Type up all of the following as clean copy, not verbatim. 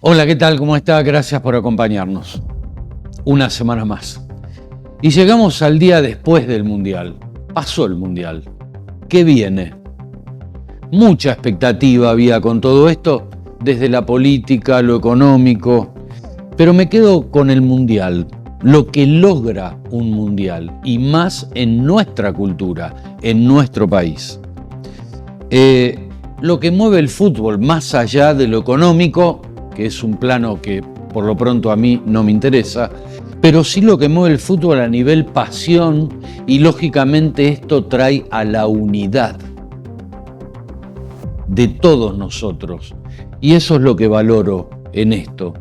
Hola, ¿qué tal? ¿Cómo está? Gracias por acompañarnos. Una semana más. Y llegamos al día después del Mundial. Pasó el Mundial. ¿Qué viene? Mucha expectativa había con todo esto, desde la política, lo económico, pero me quedo con el Mundial, lo que logra un Mundial, y más en nuestra cultura, en nuestro país. Lo que mueve el fútbol, más allá de lo económico, que es un plano que por lo pronto a mí no me interesa, pero sí lo que mueve el fútbol a nivel pasión, y lógicamente esto trae a la unidad de todos nosotros, y eso es lo que valoro en esto.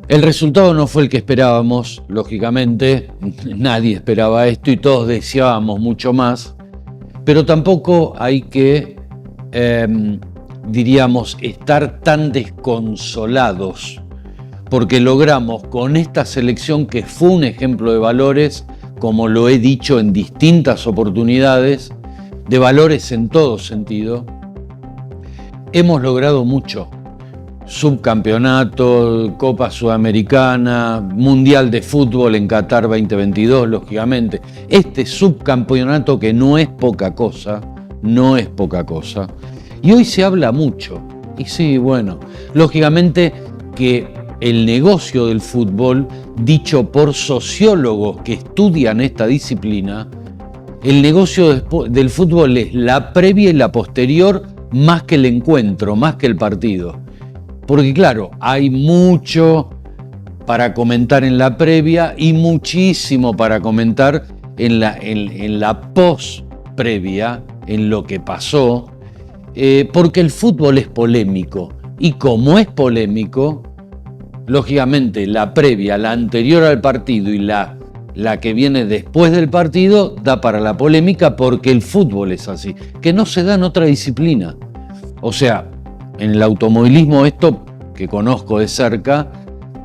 El resultado no fue el que esperábamos, lógicamente, nadie esperaba esto y todos deseábamos mucho más, pero tampoco hay que, diríamos, estar tan desconsolados, porque logramos con esta selección, que fue un ejemplo de valores, como lo he dicho en distintas oportunidades, de valores en todo sentido. Hemos logrado mucho. Subcampeonato, Copa Sudamericana, Mundial de Fútbol en Qatar 2022, lógicamente. Este subcampeonato que no es poca cosa, no es poca cosa. Y hoy se habla mucho. Y sí, bueno, lógicamente que el negocio del fútbol, dicho por sociólogos que estudian esta disciplina, el negocio del fútbol es la previa y la posterior, más que el encuentro, más que el partido. Porque claro, hay mucho para comentar en la previa y muchísimo para comentar en la post-previa, en lo que pasó, porque el fútbol es polémico. Y como es polémico, lógicamente la previa, la anterior al partido y la que viene después del partido, da para la polémica, porque el fútbol es así, que no se da en otra disciplina. O sea, en el automovilismo, esto que conozco de cerca,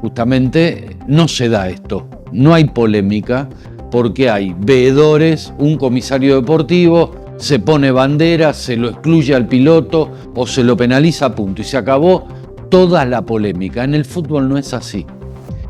justamente no se da esto. No hay polémica, porque hay veedores, un comisario deportivo, se pone bandera, se lo excluye al piloto o se lo penaliza, punto, y se acabó toda la polémica. En el fútbol no es así.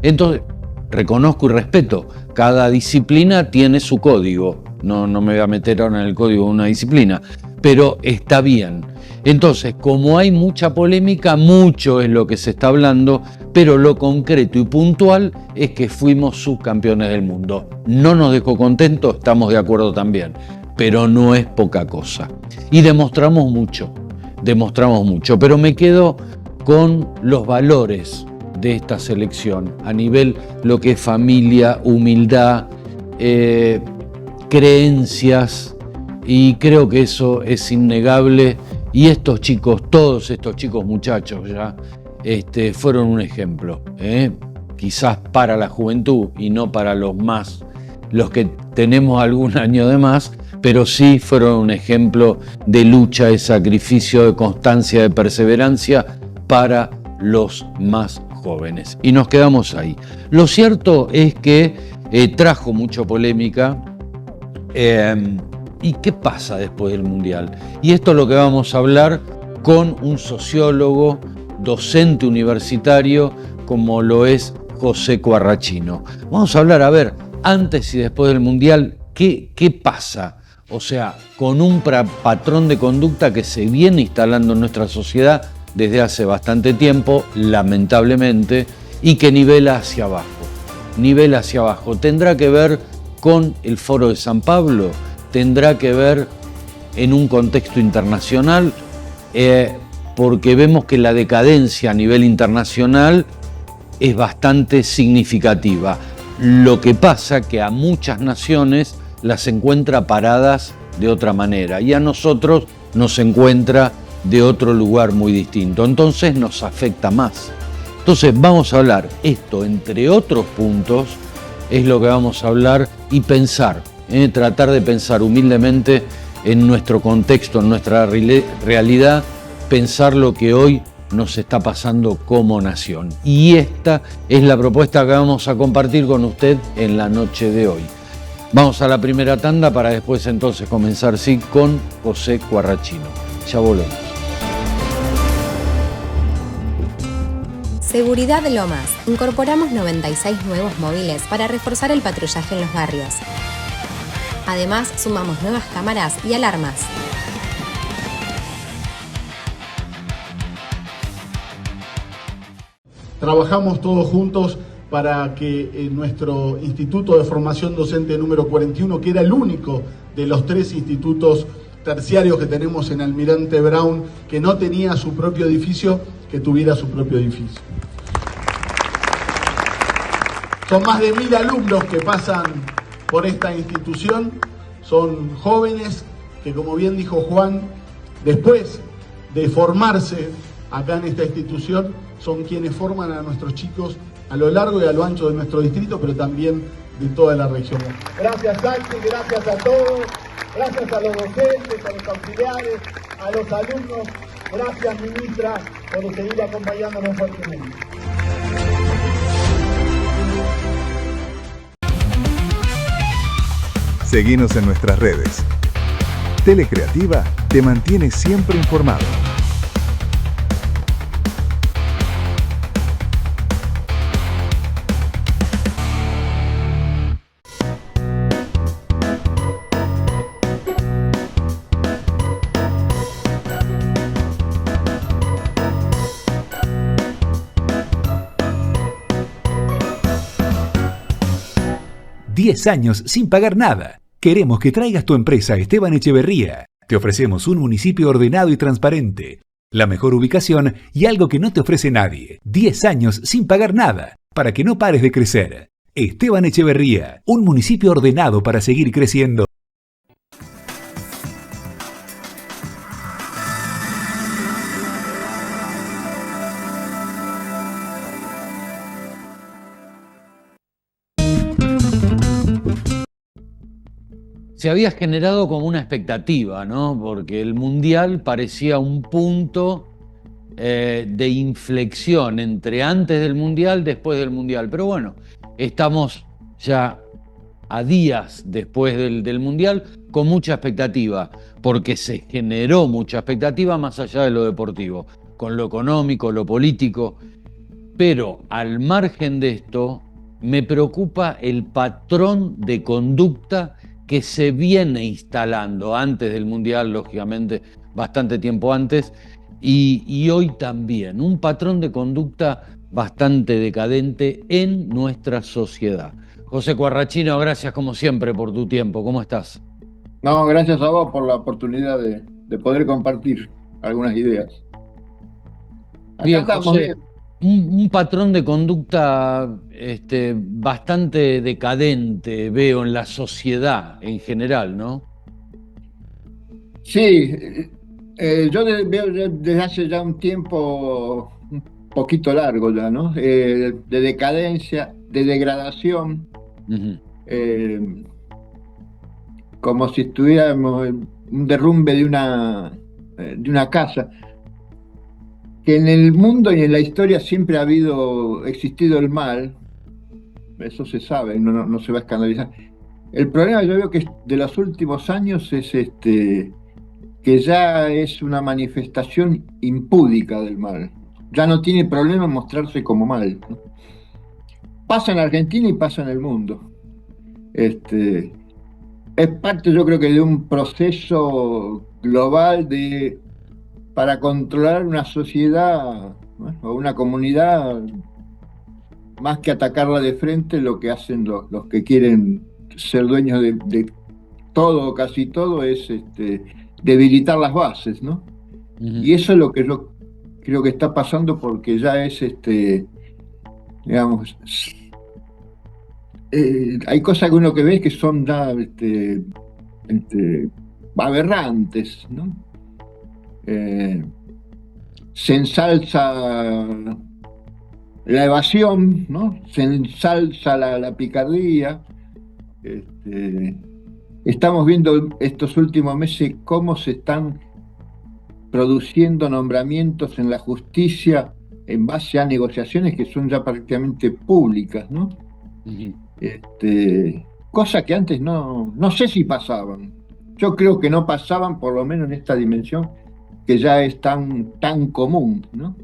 Entonces, reconozco y respeto, cada disciplina tiene su código. No me voy a meter ahora en el código de una disciplina, pero está bien. Entonces, como hay mucha polémica, mucho es lo que se está hablando, pero lo concreto y puntual es que fuimos subcampeones del mundo. No nos dejó contentos, estamos de acuerdo también, pero no es poca cosa. Y demostramos mucho, pero me quedo con los valores de esta selección, a nivel lo que es familia, humildad, creencias, y creo que eso es innegable. Y estos chicos, todos estos chicos muchachos ya, fueron un ejemplo, quizás para la juventud y no para los que tenemos algún año de más, pero sí fueron un ejemplo de lucha, de sacrificio, de constancia, de perseverancia para los más jóvenes. Y nos quedamos ahí. Lo cierto es que trajo mucha polémica. ¿Y qué pasa después del Mundial? Y esto es lo que vamos a hablar con un sociólogo, docente universitario, como lo es José Quarrachino. Vamos a hablar, a ver, antes y después del Mundial, ¿qué pasa? O sea, con un patrón de conducta que se viene instalando en nuestra sociedad desde hace bastante tiempo, lamentablemente, y que nivela hacia abajo. Nivela hacia abajo. ¿Tendrá que ver con el Foro de San Pablo? ¿Tendrá que ver en un contexto internacional? Porque vemos que la decadencia a nivel internacional es bastante significativa. Lo que pasa que a muchas naciones las encuentra paradas de otra manera y a nosotros nos encuentra de otro lugar muy distinto. Entonces nos afecta más. Entonces vamos a hablar esto, entre otros puntos, es lo que vamos a hablar y pensar. Tratar de pensar humildemente en nuestro contexto, en nuestra realidad, pensar lo que hoy nos está pasando como nación. Y esta es la propuesta que vamos a compartir con usted en la noche de hoy. Vamos a la primera tanda para después entonces comenzar, sí, con José Quarrachino. Ya volvemos. Seguridad Lomas. Incorporamos 96 nuevos móviles para reforzar el patrullaje en los barrios. Además, sumamos nuevas cámaras y alarmas. Trabajamos todos juntos para que nuestro Instituto de Formación Docente número 41, que era el único de los 3 institutos terciarios que tenemos en Almirante Brown, que no tenía su propio edificio, que tuviera su propio edificio. Son más de 1000 alumnos que pasan por esta institución, son jóvenes que, como bien dijo Juan, después de formarse acá en esta institución, son quienes forman a nuestros chicos a lo largo y a lo ancho de nuestro distrito, pero también de toda la región. Gracias, Santi, gracias a todos, gracias a los docentes, a los auxiliares, a los alumnos, gracias, ministra, por seguir acompañándonos fuertemente. Seguinos en nuestras redes. Telecreativa te mantiene siempre informado. $10 años sin pagar nada. Queremos que traigas tu empresa a Esteban Echeverría. Te ofrecemos un municipio ordenado y transparente, la mejor ubicación y algo que no te ofrece nadie. 10 años sin pagar nada, para que no pares de crecer. Esteban Echeverría, un municipio ordenado para seguir creciendo. Se había generado como una expectativa, ¿no? Porque el Mundial parecía un punto de inflexión entre antes del Mundial, después del Mundial. Pero bueno, estamos ya a días después del Mundial con mucha expectativa, porque se generó mucha expectativa más allá de lo deportivo, con lo económico, lo político. Pero al margen de esto, me preocupa el patrón de conducta que se viene instalando antes del Mundial, lógicamente, bastante tiempo antes, y hoy también, un patrón de conducta bastante decadente en nuestra sociedad. José Quarrachino, gracias como siempre por tu tiempo. ¿Cómo estás? No, gracias a vos por la oportunidad de poder compartir algunas ideas. Bien, José, un patrón de conducta bastante decadente, veo, en la sociedad en general, ¿no? Sí, yo veo desde hace ya un tiempo un poquito largo ya, ¿no? De decadencia, de degradación, como si estuviéramos en un derrumbe de una casa. Que en el mundo y en la historia siempre ha existido el mal, eso se sabe, no se va a escandalizar. El problema yo veo que de los últimos años es que ya es una manifestación impúdica del mal. Ya no tiene problema en mostrarse como mal, ¿no? Pasa en Argentina y pasa en el mundo. Es parte, yo creo que, de un proceso global para controlar una sociedad, ¿no? O una comunidad, más que atacarla de frente, lo que hacen los que quieren ser dueños de todo, casi todo, es debilitar las bases, ¿no? Y eso es lo que yo creo que está pasando, porque ya es, digamos, hay cosas que uno que ve que son ya aberrantes, ¿no? Se ensalza la evasión, ¿no? Se ensalza la picardía. Estamos viendo estos últimos meses cómo se están produciendo nombramientos en la justicia en base a negociaciones que son ya prácticamente públicas, ¿no? Cosa que antes no sé si pasaban. Yo creo que no pasaban, por lo menos en esta dimensión, que ya es tan común, ¿no?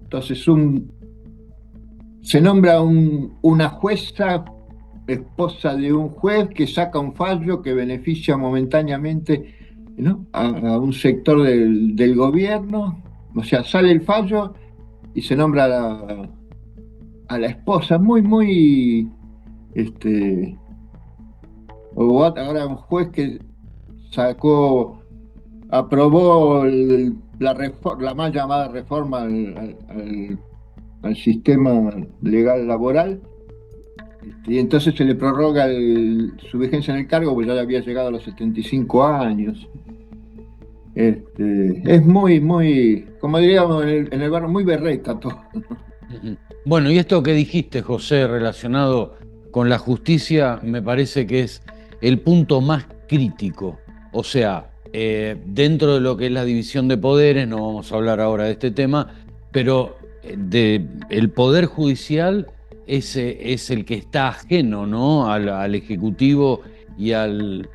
Entonces se nombra una jueza, esposa de un juez, que saca un fallo que beneficia momentáneamente, ¿no?, a un sector del gobierno. O sea, sale el fallo y se nombra a la esposa, muy, ahora un juez que aprobó la mal llamada reforma al sistema legal laboral, y entonces se le prorroga su vigencia en el cargo, porque ya había llegado a los 75 años. Es muy, como diríamos en el barrio, muy berreta todo. Bueno, y esto que dijiste, José, relacionado con la justicia, me parece que es el punto más crítico. O sea, dentro de lo que es la división de poderes, no vamos a hablar ahora de este tema, pero el poder judicial es el que está ajeno, ¿no?, al Ejecutivo y al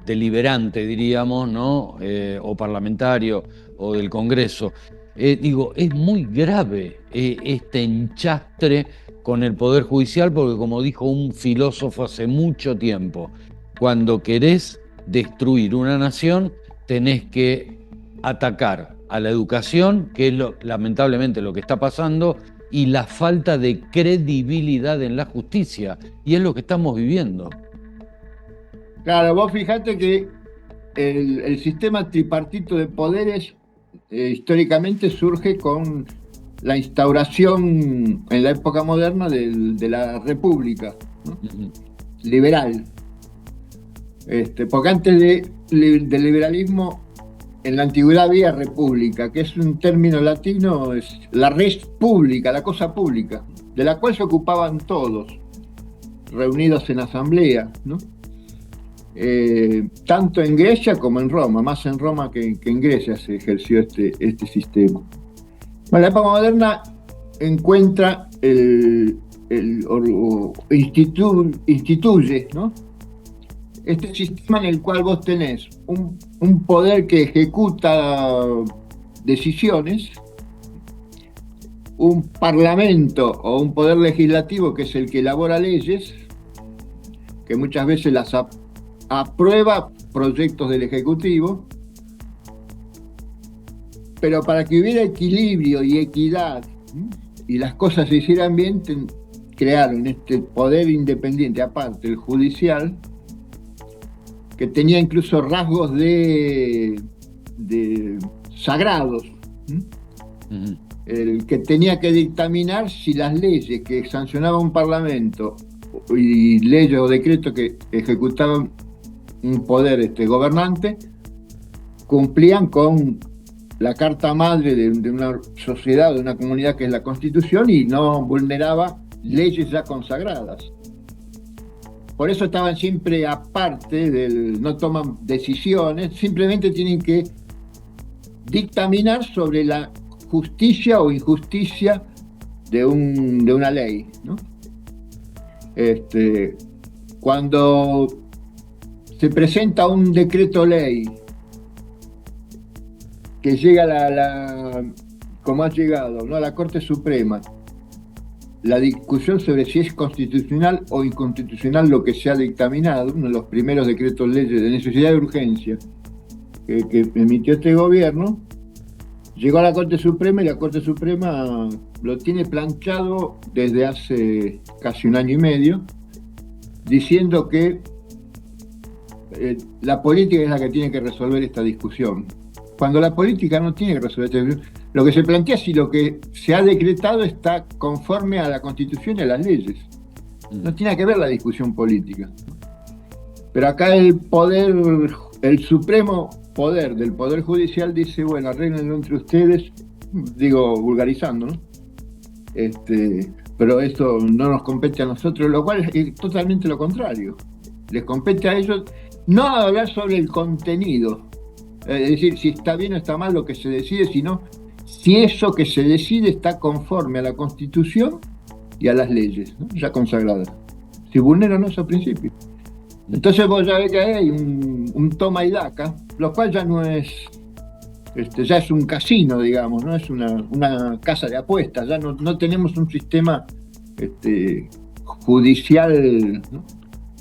deliberante, diríamos, ¿no?, o parlamentario o del Congreso. Es muy grave este enchastre con el Poder Judicial, porque, como dijo un filósofo hace mucho tiempo, cuando querés destruir una nación, tenés que atacar a la educación, que es lamentablemente lo que está pasando, y la falta de credibilidad en la justicia, y es lo que estamos viviendo. Claro, vos fijate que el sistema tripartito de poderes históricamente surge con la instauración en la época moderna de la República, ¿no?, liberal. Porque antes del liberalismo, en la antigüedad había república, que es un término latino, es la res pública, la cosa pública, de la cual se ocupaban todos, reunidos en asamblea, ¿no? Tanto en Grecia como en Roma, más en Roma que en Grecia se ejerció este sistema. Bueno, la época moderna encuentra instituye, ¿no?, este sistema en el cual vos tenés un poder que ejecuta decisiones, un parlamento o un poder legislativo que es el que elabora leyes, que muchas veces las aprueba proyectos del Ejecutivo, pero para que hubiera equilibrio y equidad, ¿sí?, y las cosas se hicieran bien, crearon este poder independiente, aparte el judicial, que tenía incluso rasgos de sagrados, el que tenía que dictaminar si las leyes que sancionaba un parlamento y leyes o decretos que ejecutaban un poder gobernante cumplían con la carta madre de una sociedad, de una comunidad, que es la Constitución, y no vulneraba leyes ya consagradas. Por eso estaban siempre aparte, no toman decisiones, simplemente tienen que dictaminar sobre la justicia o injusticia de una ley, ¿no? Cuando se presenta un decreto ley que llega como ha llegado, ¿no?, a la Corte Suprema, la discusión sobre si es constitucional o inconstitucional lo que se ha dictaminado, uno de los primeros decretos leyes de necesidad de urgencia que emitió este gobierno, llegó a la Corte Suprema, y la Corte Suprema lo tiene planchado desde hace casi un año y medio, diciendo que la política es la que tiene que resolver esta discusión. Cuando la política no tiene que resolver esta discusión, lo que se plantea es si lo que se ha decretado está conforme a la Constitución y a las leyes. No tiene que ver la discusión política. Pero acá el supremo poder del Poder Judicial dice, bueno, arréglenlo entre ustedes, digo, vulgarizando, ¿no? Pero esto no nos compete a nosotros, lo cual es totalmente lo contrario. Les compete a ellos no hablar sobre el contenido, es decir, si está bien o está mal lo que se decide, sino si eso que se decide está conforme a la Constitución y a las leyes, ¿no?, ya consagradas. si vulnero no esos principios. Entonces vos ya ves que hay un toma y daca, lo cual ya no es, ya es un casino, digamos, no es una casa de apuestas, ya no tenemos un sistema judicial, ¿no?,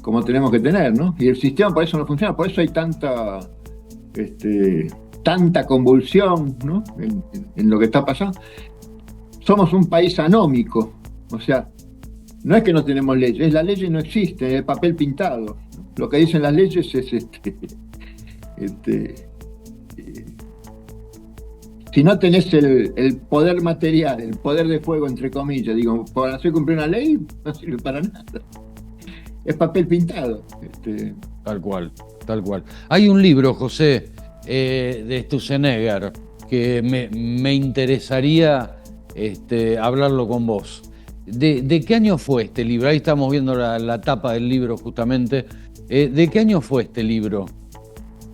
como tenemos que tener, ¿no? Y el sistema por eso no funciona, por eso hay tanta convulsión, ¿no?, en lo que está pasando. Somos un país anómico, o sea, no es que no tenemos leyes, las leyes no existen, es el papel pintado. Lo que dicen las leyes es si no tenés el poder material, el poder de fuego, entre comillas, digo, para hacer cumplir una ley no sirve para nada. Es papel pintado. Tal cual, tal cual. Hay un libro, José, de Sturzenegger, que me interesaría hablarlo con vos. ¿De qué año fue este libro? Ahí estamos viendo la tapa del libro justamente. ¿De qué año fue este libro?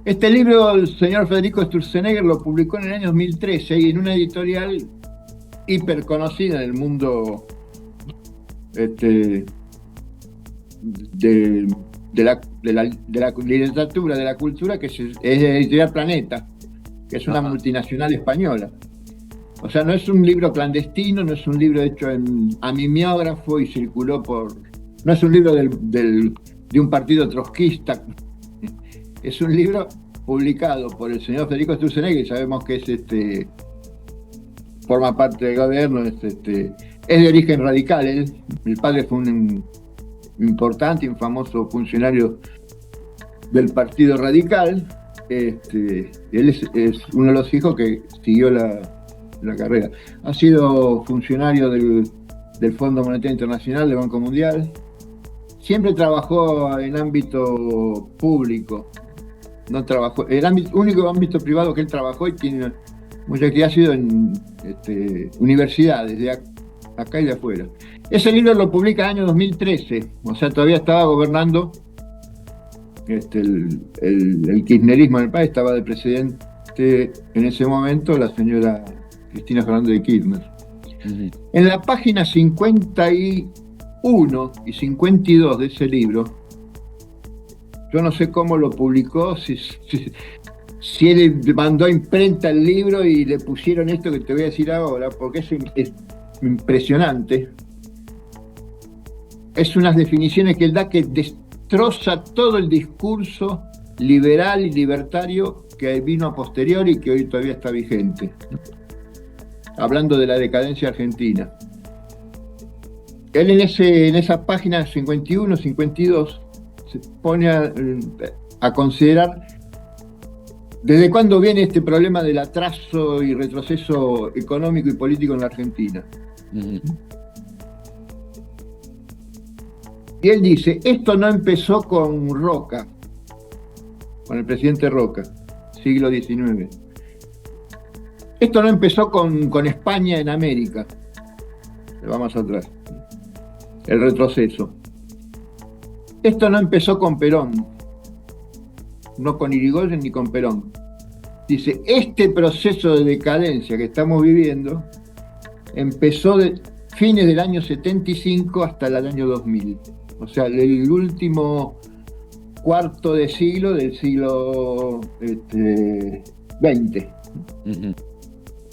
Este libro el señor Federico Sturzenegger lo publicó en el año 2013 y en una editorial hiper conocida en el mundo de la literatura, de la cultura, que es la editorial Planeta, que es una multinacional española. O sea, no es un libro clandestino, no es un libro hecho a mimeógrafo y circuló no es un libro de un partido trotskista. Es un libro publicado por el señor Federico Sturzenegger, y sabemos que es forma parte del gobierno, es de origen radical. El padre fue un importante y un famoso funcionario del Partido Radical. Él es uno de los hijos que siguió la carrera. Ha sido funcionario del Fondo Monetario Internacional, del Banco Mundial. Siempre trabajó en ámbito público. No trabajó. El único ámbito privado que él trabajó y tiene mucha actividad ha sido en universidades, de acá y de afuera. Ese libro lo publica en el año 2013, o sea, todavía estaba gobernando el kirchnerismo en el país, estaba de presidente en ese momento la señora Cristina Fernández de Kirchner. Uh-huh. En la página 51 y 52 de ese libro, yo no sé cómo lo publicó, si él mandó a imprenta el libro y le pusieron esto que te voy a decir ahora, porque es impresionante. Es unas definiciones que él da que destroza todo el discurso liberal y libertario que vino a posteriori y que hoy todavía está vigente. Hablando de la decadencia argentina. Él en esa página 51, 52 se pone a considerar desde cuándo viene este problema del atraso y retroceso económico y político en la Argentina. Uh-huh. Y él dice, esto no empezó con Roca, con el presidente Roca, siglo XIX. Esto no empezó con España en América. Vamos atrás. El retroceso. Esto no empezó con Perón, no con Irigoyen ni con Perón. Dice, este proceso de decadencia que estamos viviendo empezó de fines del año 75 hasta el año 2000. O sea, el último cuarto de siglo del siglo XX. Uh-huh.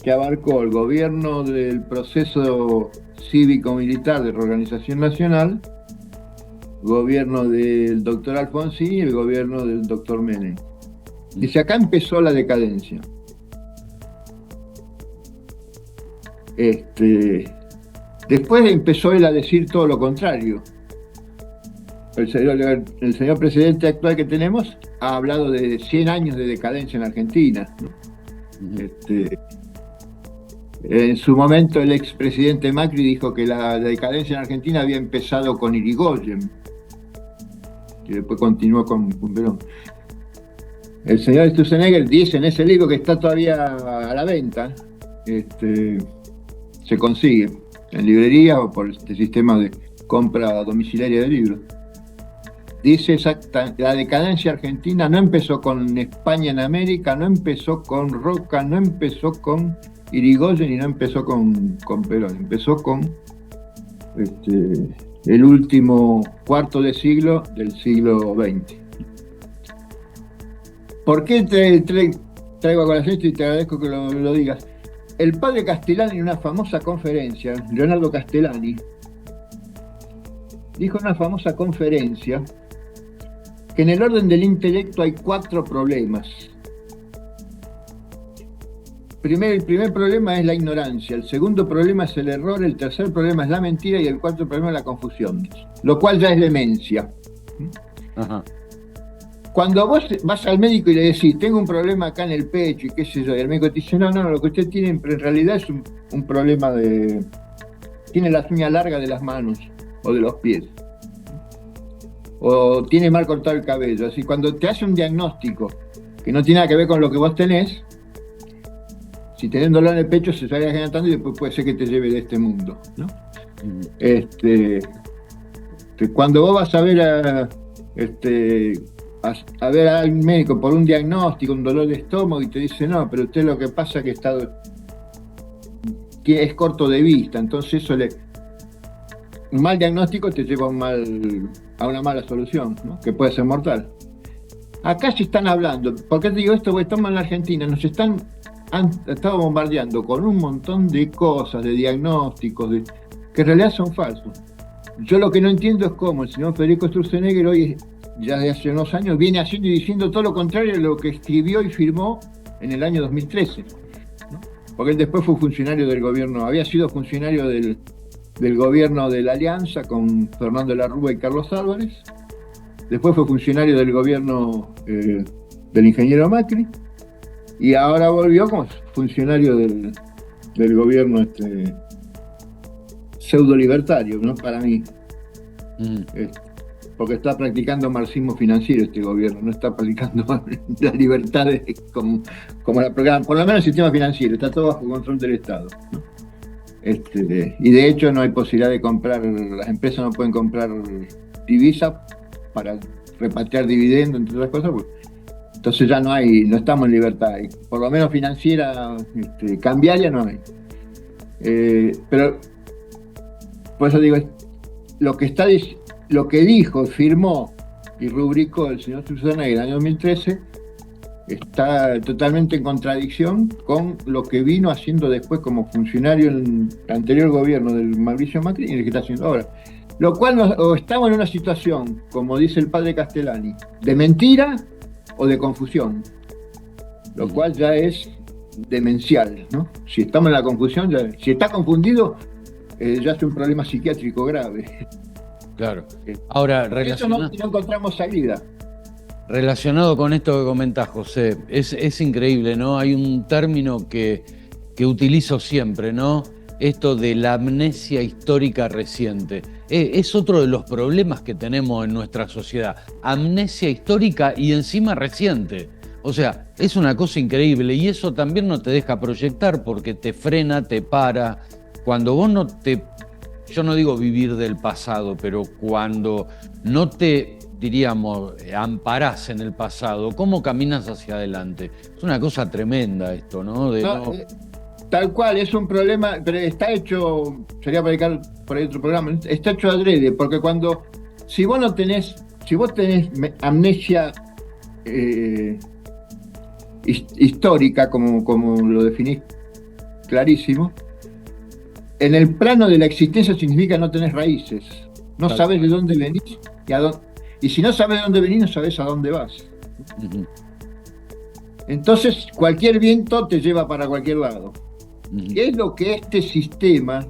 Que abarcó el gobierno del proceso cívico-militar de reorganización nacional, gobierno del doctor Alfonsín y el gobierno del doctor Menem. Dice, acá empezó la decadencia. Después empezó él a decir todo lo contrario. El señor presidente actual que tenemos ha hablado de 100 años de decadencia en Argentina, ¿no? En su momento el expresidente Macri dijo que la decadencia en Argentina había empezado con Irigoyen, que después continuó con Perón. El señor Sturzenegger dice en ese libro, que está todavía a la venta, se consigue en librerías o por este sistema de compra domiciliaria de libros. Dice la decadencia argentina no empezó con España en América, no empezó con Roca, no empezó con Irigoyen y no empezó con Perón, empezó con el último cuarto de siglo del siglo XX. ¿Por qué traigo a colación esto y te agradezco que lo digas? El padre Castellani, en una famosa conferencia, Leonardo Castellani, dijo en una famosa conferencia que en el orden del intelecto hay 4 problemas. El primer problema es la ignorancia, el segundo problema es el error, el tercer problema es la mentira y el cuarto problema es la confusión, lo cual ya es demencia. Ajá. Cuando vos vas al médico y le decís, tengo un problema acá en el pecho y qué sé yo, y el médico te dice, no, lo que usted tiene en realidad es un problema de... tiene las uñas largas de las manos o de los pies, o tiene mal cortado el cabello. Así, cuando te hace un diagnóstico que no tiene nada que ver con lo que vos tenés, si tenés dolor en el pecho se sale agigantando y después puede ser que te lleve de este mundo, ¿no? Cuando vos vas a ver a ver al médico por un diagnóstico, un dolor de estómago, y te dice, no, pero usted lo que pasa es que es corto de vista, entonces un mal diagnóstico te lleva a una mala solución, ¿no? Que puede ser mortal. Acá se están hablando, ¿por qué te digo esto? Porque estamos en la Argentina, han estado bombardeando con un montón de cosas, de diagnósticos, que en realidad son falsos. Yo lo que no entiendo es cómo el señor Federico Sturzenegger hoy, ya de hace unos años, viene haciendo y diciendo todo lo contrario de lo que escribió y firmó en el año 2013, ¿no? Porque él después fue funcionario del gobierno, había sido funcionario del gobierno de la Alianza con Fernando de la Rúa y Carlos Álvarez, después fue funcionario del gobierno del ingeniero Macri, y ahora volvió como funcionario del gobierno pseudo libertario, ¿no? Para mí. Porque está practicando marxismo financiero este gobierno, no está practicando las libertades como la programa, por lo menos el sistema financiero, está todo bajo control del Estado, ¿no? Y de hecho no hay posibilidad de comprar, las empresas no pueden comprar divisas para repatriar dividendos, entre otras cosas, pues. Entonces ya no estamos en libertad, por lo menos financiera, cambiaria no hay. Pero por eso digo, lo que dijo, firmó y rubricó el señor Sturzenegger en el año 2013 está totalmente en contradicción con lo que vino haciendo después como funcionario en el anterior gobierno del Mauricio Macri y el que está haciendo ahora. Lo cual o estamos en una situación, como dice el padre Castellani, de mentira o de confusión, lo cual ya es demencial, ¿no? Si estamos en la confusión, si está confundido, ya es un problema psiquiátrico grave. Claro. Ahora, no encontramos salida. Relacionado con esto que comentás, José, es increíble, ¿no? Hay un término que utilizo siempre, ¿no? Esto de la amnesia histórica reciente. Es otro de los problemas que tenemos en nuestra sociedad. Amnesia histórica y encima reciente. O sea, es una cosa increíble y eso también no te deja proyectar porque te frena, te para. Cuando vos yo no digo vivir del pasado, pero cuando no te, diríamos, amparás en el pasado, ¿cómo caminas hacia adelante? Es una cosa tremenda esto, ¿no? Tal cual, es un problema, pero está hecho, sería para dedicar por ahí otro programa, está hecho adrede, porque si vos tenés amnesia histórica, como lo definís clarísimo, en el plano de la existencia significa no tenés raíces, no sabés de dónde venís y si no sabés de dónde venís, no sabés a dónde vas. Uh-huh. Entonces, cualquier viento te lleva para cualquier lado. Uh-huh. ¿Qué es lo que este sistema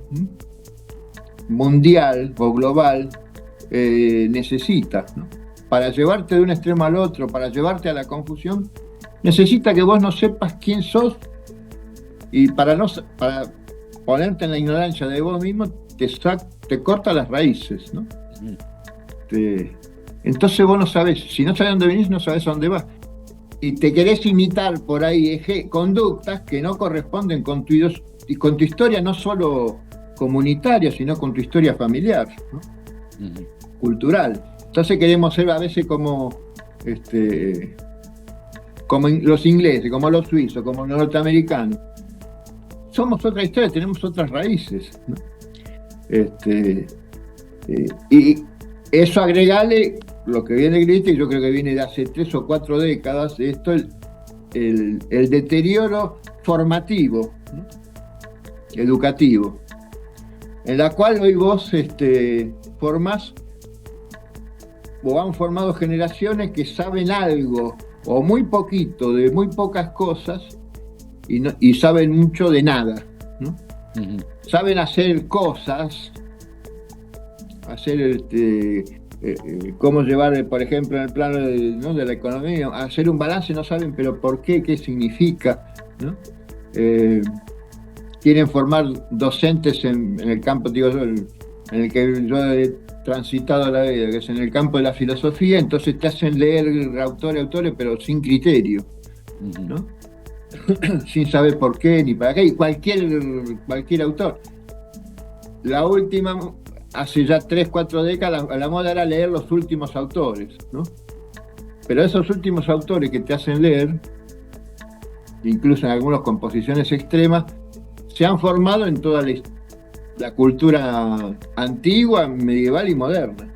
mundial o global necesita, ¿no? Para llevarte de un extremo al otro, para llevarte a la confusión, necesita que vos no sepas quién sos y para ponerte en la ignorancia de vos mismo te corta las raíces, ¿no? Uh-huh. Entonces vos no sabés, si no sabés dónde venís, no sabés a dónde vas. Y te querés imitar por ahí conductas que no corresponden con tu historia, no solo comunitaria, sino con tu historia familiar, ¿no? Uh-huh. Cultural. Entonces queremos ser a veces como los ingleses, como los suizos, como los norteamericanos. Somos otra historia, tenemos otras raíces, ¿no? Y eso agregale lo que viene Grita, y yo creo que viene de hace 3 o 4 décadas, esto, el deterioro formativo, ¿no? Educativo, en la cual hoy vos formás, o han formado generaciones que saben algo, o muy poquito, de muy pocas cosas, y saben mucho de nada, ¿no? Uh-huh. Saben hacer cosas, hacer cómo llevar, por ejemplo, en el plano de la economía, hacer un balance, no saben, pero por qué significa, ¿no? Quieren formar docentes en el campo, digo yo, en el que yo he transitado la vida, que es en el campo de la filosofía, entonces te hacen leer autores, pero sin criterio, ¿no? Sin saber por qué ni para qué, y cualquier autor. La última, hace ya 3, 4 décadas, la moda era leer los últimos autores, ¿no? Pero esos últimos autores que te hacen leer, incluso en algunas composiciones extremas, se han formado en toda la cultura antigua, medieval y moderna.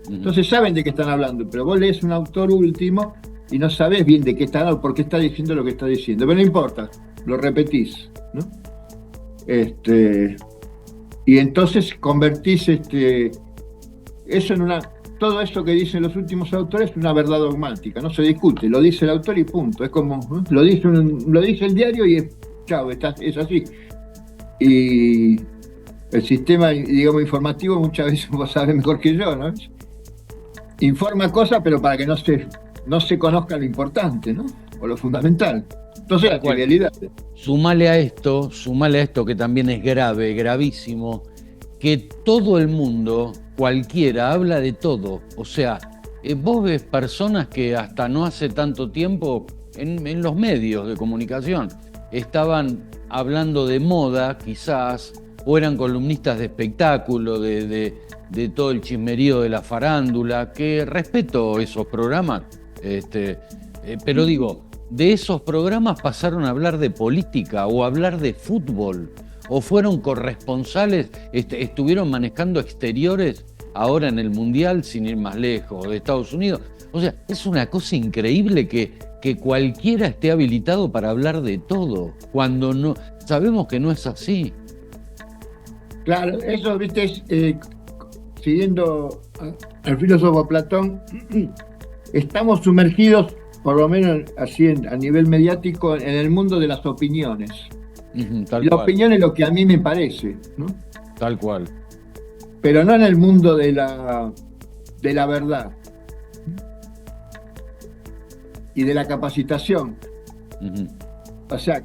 Entonces saben de qué están hablando, pero vos lees un autor último y no sabés bien de qué está hablando, por qué está diciendo lo que está diciendo. Pero no importa, lo repetís, ¿no? Y entonces convertís eso en todo eso que dicen los últimos autores es una verdad dogmática, no se discute, lo dice el autor y punto. Es como, ¿no? Lo dice el diario y chao, es así. Y el sistema, digamos, informativo muchas veces vos sabés mejor que yo, ¿no? Informa cosas, pero para que no se conozca lo importante, ¿no? O lo fundamental. Entonces, la trivialidad. Sumale a esto que también es grave, gravísimo, que todo el mundo, cualquiera, habla de todo. O sea, vos ves personas que hasta no hace tanto tiempo en los medios de comunicación estaban hablando de moda, quizás, o eran columnistas de espectáculo, de todo el chismerío de la farándula, que respeto esos programas, pero digo, de esos programas pasaron a hablar de política o a hablar de fútbol, o fueron corresponsales, estuvieron manejando exteriores ahora en el Mundial, sin ir más lejos, de Estados Unidos. O sea, es una cosa increíble que cualquiera esté habilitado para hablar de todo, cuando no sabemos que no es así. Claro, eso, viste, siguiendo al filósofo Platón, estamos sumergidos, por lo menos así a nivel mediático, en el mundo de las opiniones. La opinión es lo que a mí me parece, ¿no? Tal cual. Pero no en el mundo de la verdad y de la capacitación. O sea,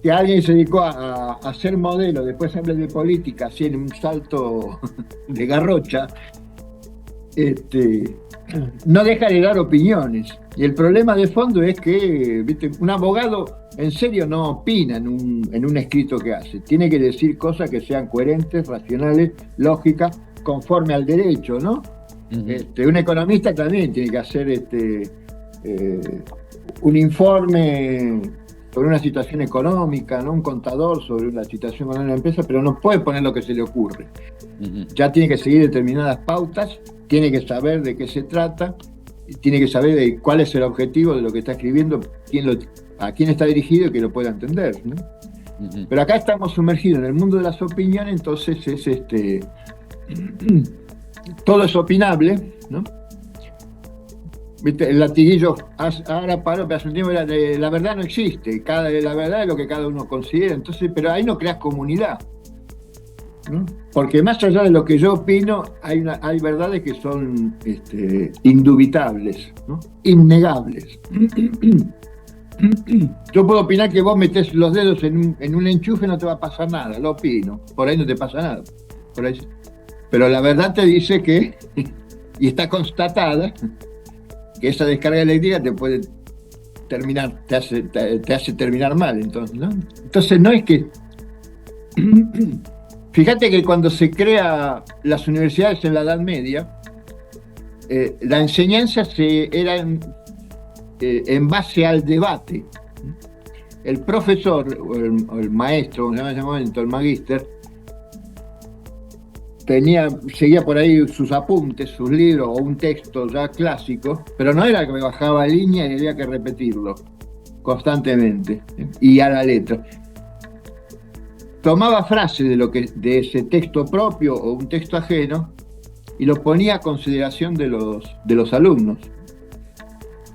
que alguien se dedicó a ser modelo, después habla de política, así en un salto de garrocha, no deja de dar opiniones. Y el problema de fondo es que, ¿viste? Un abogado en serio no opina en un escrito que hace. Tiene que decir cosas que sean coherentes, racionales, lógicas, conforme al derecho, ¿no? Un economista también tiene que hacer un informe sobre una situación económica, ¿no? Un contador sobre una situación económica de una empresa, pero no puede poner lo que se le ocurre. Ya tiene que seguir determinadas pautas, tiene que saber de qué se trata, tiene que saber de cuál es el objetivo de lo que está escribiendo, a quién está dirigido y que lo pueda entender, ¿no? Pero acá estamos sumergidos en el mundo de las opiniones, entonces es todo es opinable, ¿no? ¿Viste? El latiguillo ahora paró, pero hace un tiempo era de la verdad no existe, la verdad es lo que cada uno considera, entonces, pero ahí no creas comunidad, ¿no? Porque más allá de lo que yo opino, hay verdades que son indubitables, ¿no? Innegables. Yo puedo opinar que vos metés los dedos en un enchufe, no te va a pasar nada, lo opino, por ahí no te pasa nada, por ahí. Pero la verdad te dice que, y está constatada, que esa descarga eléctrica te puede terminar, te hace terminar mal, entonces, ¿no? Entonces no es que... Fíjate que cuando se crea las universidades en la Edad Media, la enseñanza era en base al debate. El profesor, o el maestro, como se llama en ese momento, el magíster, seguía por ahí sus apuntes, sus libros o un texto ya clásico, pero no era que me bajaba línea y había que repetirlo constantemente y a la letra. Tomaba frases de ese texto propio o un texto ajeno y lo ponía a consideración de los alumnos.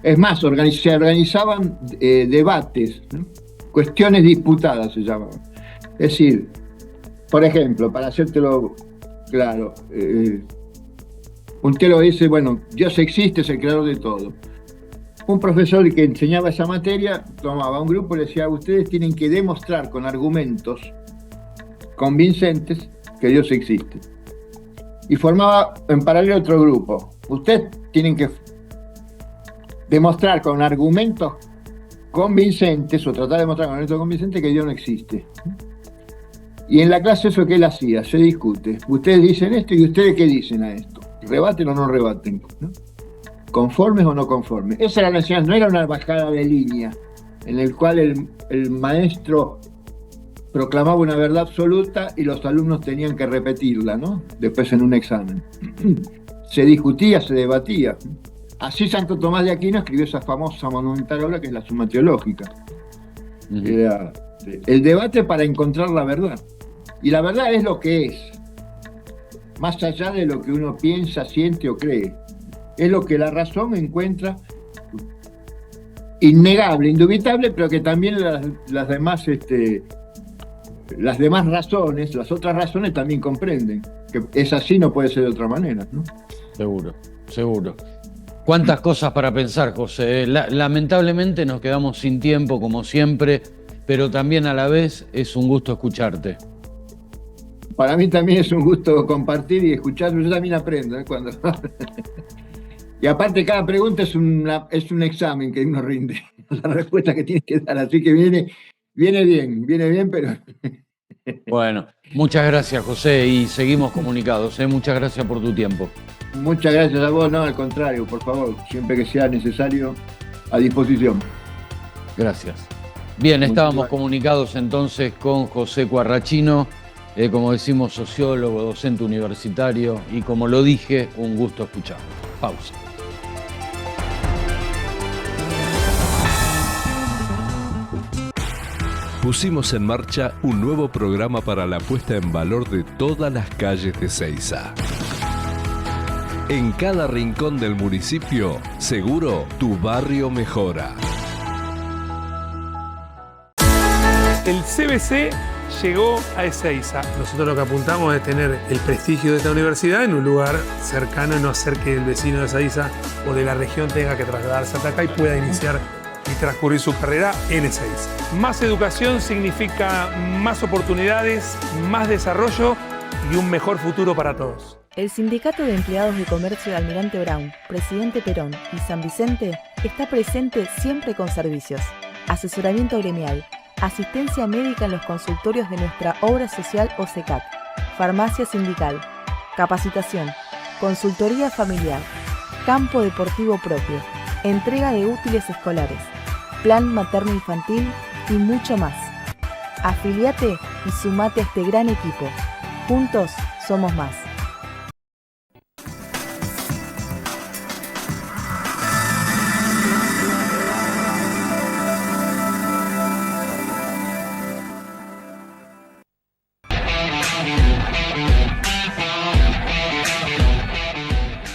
Es más, se organizaban debates, ¿no? Cuestiones disputadas se llamaban. Es decir, por ejemplo, para hacértelo claro, un telo dice, bueno, Dios existe, es el creador de todo. Un profesor que enseñaba esa materia tomaba un grupo y le decía, ustedes tienen que demostrar con argumentos convincentes que Dios existe. Y formaba en paralelo otro grupo. Ustedes tienen que demostrar con argumentos convincentes, o tratar de demostrar con argumentos convincentes que Dios no existe. Y en la clase eso que él hacía, se discute. Ustedes dicen esto y ustedes qué dicen a esto. ¿Rebaten o no rebaten? ¿No? ¿Conformes o no conformes? Esa era la enseñanza, no era una bajada de línea en el cual el maestro proclamaba una verdad absoluta y los alumnos tenían que repetirla, ¿no? Después en un examen. Se discutía, se debatía. Así Santo Tomás de Aquino escribió esa famosa monumental obra que es la Suma Teológica. Era el debate para encontrar la verdad. Y la verdad es lo que es, más allá de lo que uno piensa, siente o cree. Es lo que la razón encuentra innegable, indubitable, pero que también las demás razones, las otras razones también comprenden. Que es así, no puede ser de otra manera, ¿no? Seguro, seguro. Cuántas cosas para pensar, José. Lamentablemente nos quedamos sin tiempo, como siempre, pero también a la vez es un gusto escucharte. Para mí también es un gusto compartir y escucharlo. Yo también aprendo, cuando... Y aparte cada pregunta es un examen que uno rinde, la respuesta que tiene que dar, así que viene bien, pero... Bueno, muchas gracias, José, y seguimos comunicados, ¿eh? Muchas gracias por tu tiempo. Muchas gracias a vos, no, al contrario, por favor, siempre que sea necesario, a disposición. Gracias. Bien, estábamos comunicados entonces con José Quarrachino, como decimos, sociólogo, docente universitario, y como lo dije, un gusto escucharlo. Pausa. Pusimos en marcha un nuevo programa para la puesta en valor de todas las calles de Seiza. En cada rincón del municipio, seguro tu barrio mejora. El CBC llegó a Ezeiza. Nosotros lo que apuntamos es tener el prestigio de esta universidad en un lugar cercano y no hacer que el vecino de Ezeiza o de la región tenga que trasladarse hasta acá y pueda iniciar y transcurrir su carrera en Ezeiza. Más educación significa más oportunidades, más desarrollo y un mejor futuro para todos. El Sindicato de Empleados de Comercio de Almirante Brown, Presidente Perón y San Vicente está presente siempre con servicios, asesoramiento gremial, asistencia médica en los consultorios de nuestra obra social OSECAT, farmacia sindical, capacitación, consultoría familiar, campo deportivo propio, entrega de útiles escolares, plan materno-infantil y mucho más. Afiliate y sumate a este gran equipo. Juntos somos más.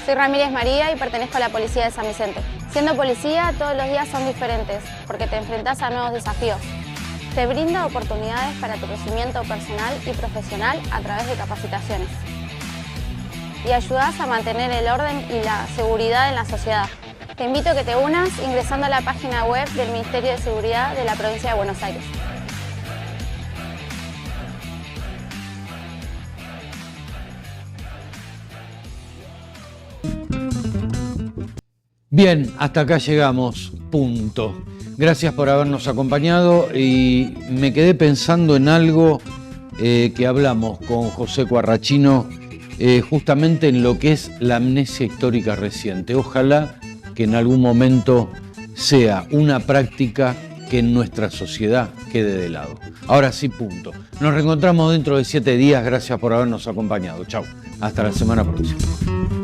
Soy Ramírez María y pertenezco a la Policía de San Vicente. Siendo policía, todos los días son diferentes, porque te enfrentás a nuevos desafíos. Te brinda oportunidades para tu crecimiento personal y profesional a través de capacitaciones. Y ayudás a mantener el orden y la seguridad en la sociedad. Te invito a que te unas ingresando a la página web del Ministerio de Seguridad de la Provincia de Buenos Aires. Bien, hasta acá llegamos, punto. Gracias por habernos acompañado y me quedé pensando en algo que hablamos con José Quarrachino, justamente en lo que es la amnesia histórica reciente. Ojalá que en algún momento sea una práctica que en nuestra sociedad quede de lado. Ahora sí, punto. Nos reencontramos dentro de 7 días. Gracias por habernos acompañado. Chau. Hasta la semana próxima.